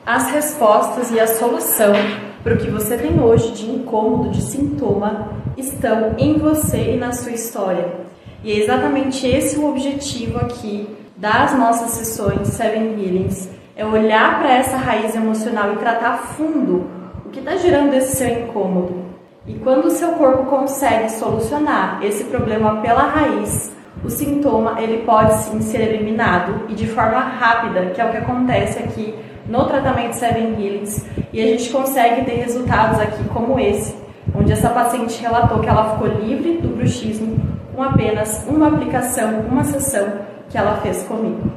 As respostas e a solução para o que você tem hoje de incômodo, de sintoma, estão em você e na sua história. E é exatamente esse o objetivo aqui das nossas sessões Seven Healings, é olhar para essa raiz emocional e tratar a fundo o que está gerando esse seu incômodo. E quando o seu corpo consegue solucionar esse problema pela raiz, o sintoma ele pode sim ser eliminado e de forma rápida, que é o que acontece aqui no tratamento Seven Healings, e a gente consegue ter resultados aqui como esse, onde essa paciente relatou que ela ficou livre do bruxismo com apenas uma aplicação, uma sessão que ela fez comigo.